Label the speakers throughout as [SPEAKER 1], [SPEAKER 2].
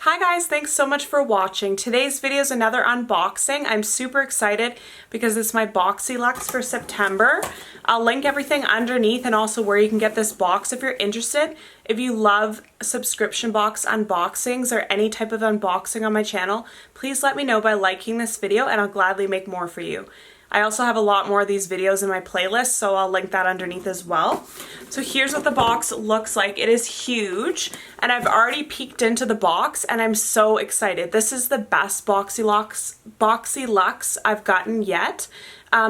[SPEAKER 1] Hi guys, thanks so much for watching. Today's video is another unboxing. I'm super excited because it's my Boxyluxe for September. I'll link everything underneath and also where you can get this box if you're interested. If you love subscription box unboxings or any type of unboxing on my channel, please let me know by liking this video and I'll gladly make more for you. I also have a lot more of these videos in my playlist, so I'll link that underneath as well. So here's what the box looks like. It is huge, and I've already peeked into the box, and I'm so excited. This is the best Boxyluxe I've gotten yet,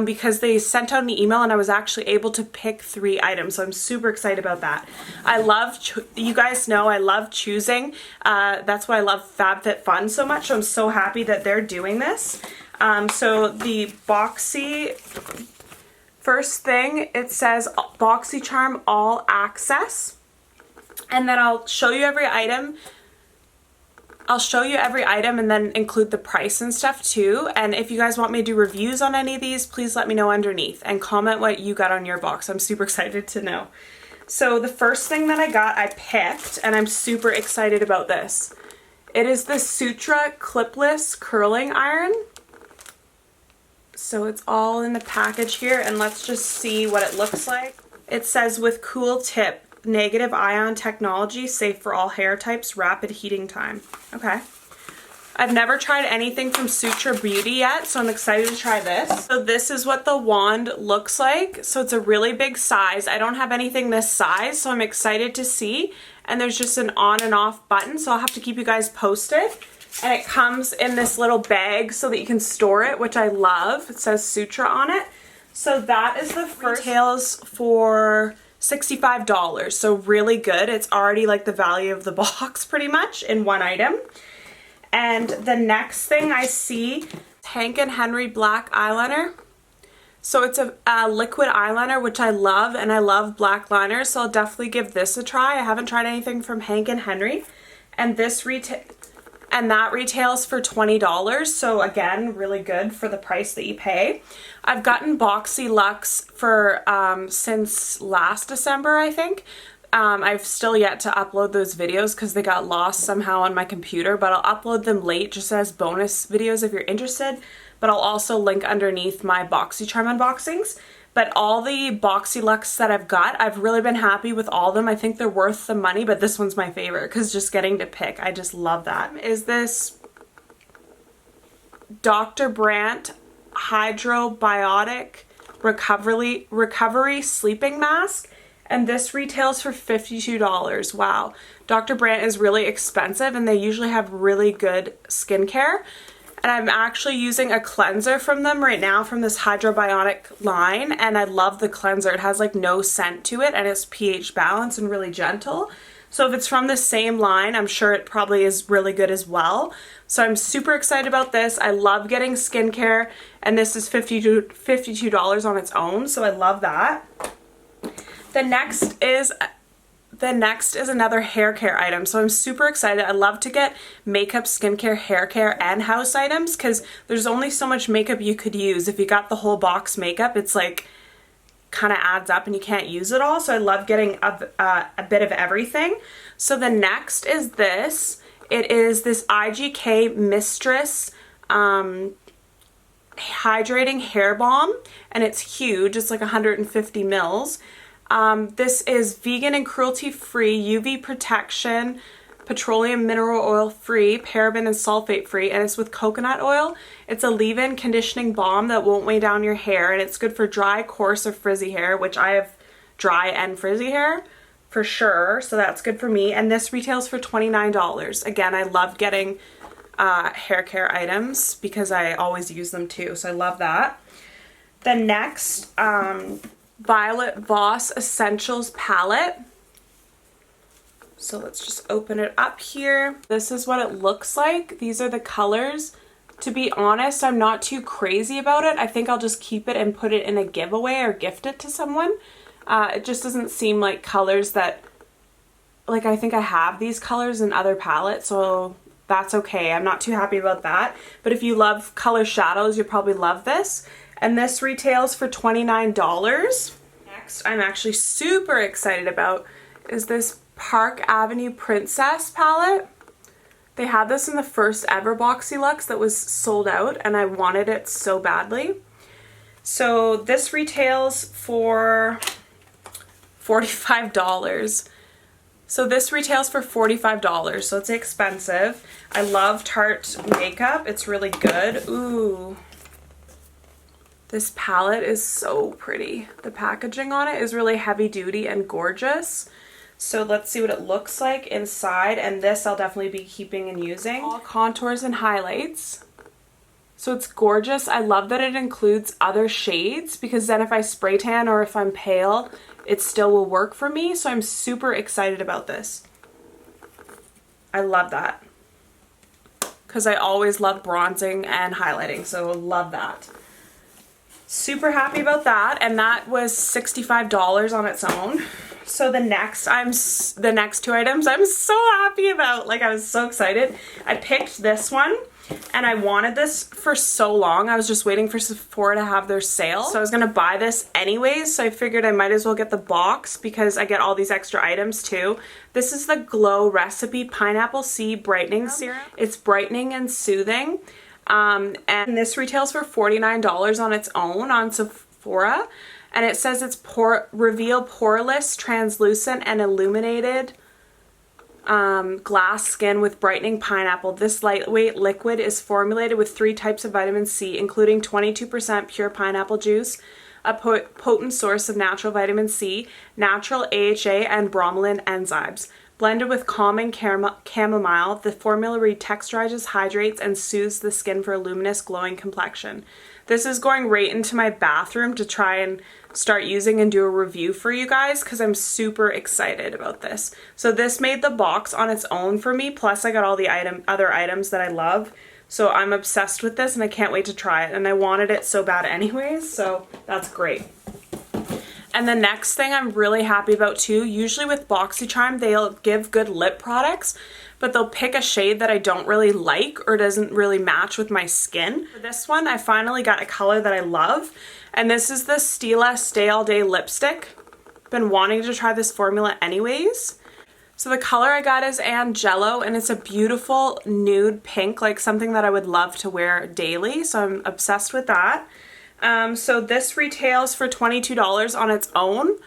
[SPEAKER 1] because they sent out an email, and I was actually able to pick 3 items, so I'm super excited about that. I love, you guys know I love choosing. That's why I love FabFitFun so much, so I'm so happy that they're doing this. So the Boxy, first thing, it says BoxyCharm All Access, and then I'll show you every item. I'll show you every item and then include the price and stuff too. And if you guys want me to do reviews on any of these, please let me know underneath and comment what you got on your box. I'm super excited to know. So the first thing that I got, I picked, and I'm super excited about this. It is the Sutra Clipless Curling Iron. So it's all in the package here, and let's just see what it looks like. It says with cool tip, negative ion technology, safe for all hair types, rapid heating time. Okay. I've never tried anything from Sutra Beauty yet, so I'm excited to try this. So this is what the wand looks like. So it's a really big size. I don't have anything this size, so I'm excited to see. And there's just an on and off button, so I'll have to keep you guys posted. And it comes in this little bag so that you can store it, which I love. It says Sutra on it. So that is the first. Retails for $65, so really good. It's already like the value of the box pretty much in one item. And the next thing I see, Hank & Henry Black Eyeliner. So it's a liquid eyeliner, which I love, and I love black liners, so I'll definitely give this a try. I haven't tried anything from Hank & Henry. And that retails for $20, so again, really good for the price that you pay. I've gotten Boxyluxe for since last December, I think. I've still yet to upload those videos because they got lost somehow on my computer, but I'll upload them late just as bonus videos if you're interested. But I'll also link underneath my BoxyCharm unboxings. But all the Boxyluxe that I've got, I've really been happy with all of them. I think they're worth the money, but this one's my favorite because just getting to pick, I just love that. Is this Dr. Brandt Biotic Recovery Sleeping Mask, and this retails for $52. Wow. Dr. Brandt is really expensive, and they usually have really good skincare. And I'm actually using a cleanser from them right now from this Biotic line, and I love the cleanser. It has like no scent to it, and it's pH balanced and really gentle. So if it's from the same line, I'm sure it probably is really good as well. So I'm super excited about this. I love getting skincare, and this is $52 on its own, so I love that. The next is another hair care item, so I'm super excited. I love to get makeup, skincare, hair care, and house items because there's only so much makeup you could use. If you got the whole box makeup, it's like kind of adds up and you can't use it all, so I love getting a bit of everything. So the next is this. It is this IGK Mistress Hydrating Hair Balm, and it's huge. It's like 150 mils. This is vegan and cruelty-free, UV protection, petroleum mineral oil free, paraben and sulfate free, and it's with coconut oil. It's a leave-in conditioning balm that won't weigh down your hair, and it's good for dry, coarse, or frizzy hair, which I have dry and frizzy hair for sure, so that's good for me. And this retails for $29. Again, I love getting hair care items because I always use them too, so I love that. The next, Violet Voss Essentials Palette. So let's just open it up here. This is what it looks like. These are the colors. To be honest, I'm not too crazy about it. I think I'll just keep it and put it in a giveaway or gift it to someone. It just doesn't seem like colors that, like, I think I have these colors in other palettes, so that's okay. I'm not too happy about that. But if you love color shadows, you'll probably love this. And this retails for $29. Next, I'm actually super excited about is this Park Avenue Princess palette. They had this in the first ever Boxyluxe that was sold out, and I wanted it so badly. So this retails for $45. So this retails for $45, so it's expensive. I love Tarte makeup. It's really good. Ooh. This palette is so pretty. The packaging on it is really heavy duty and gorgeous. So let's see what it looks like inside, and this I'll definitely be keeping and using. All contours and highlights. So it's gorgeous. I love that it includes other shades, because then if I spray tan or if I'm pale, it still will work for me. So I'm super excited about this. I love that, because I always love bronzing and highlighting, so love that. Super happy about that, and that was $65 on its own. So the next two items I'm so happy about. Like, I was so excited. I picked this one, and I wanted this for so long. I was just waiting for Sephora to have their sale. So I was gonna buy this anyways, so I figured I might as well get the box because I get all these extra items too. This is the Glow Recipe Pineapple C Brightening Serum. It's brightening and soothing. And this retails for $49 on its own on Sephora. And it says it's reveal poreless, translucent, and illuminated glass skin with brightening pineapple. This lightweight liquid is formulated with 3 types of vitamin C, including 22% pure pineapple juice, a potent source of natural vitamin C, natural AHA, and bromelain enzymes. Blended with calming chamomile, the formula retexturizes, hydrates, and soothes the skin for a luminous, glowing complexion. This is going right into my bathroom to try and start using and do a review for you guys, because I'm super excited about this. So this made the box on its own for me, plus I got all the other items that I love. So I'm obsessed with this and I can't wait to try it, and I wanted it so bad anyways, so that's great. And the next thing I'm really happy about too, usually with BoxyCharm they'll give good lip products, but they'll pick a shade that I don't really like or doesn't really match with my skin. For this one, I finally got a color that I love, and this is the Stila Stay All Day lipstick. Been wanting to try this formula anyways. So the color I got is Angelo, and it's a beautiful nude pink, like something that I would love to wear daily, so I'm obsessed with that. So this retails for $22 on its own,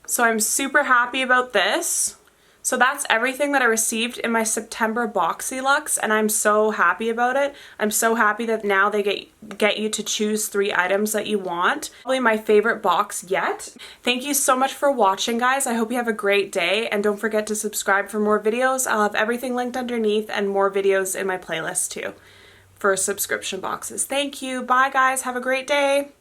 [SPEAKER 1] so I'm super happy about this. So that's everything that I received in my September Boxyluxe, and I'm so happy about it. I'm so happy that now they get you to choose 3 items that you want. Probably my favorite box yet. Thank you so much for watching, guys. I hope you have a great day, and don't forget to subscribe for more videos. I'll have everything linked underneath and more videos in my playlist too for subscription boxes. Thank you. Bye, guys. Have a great day.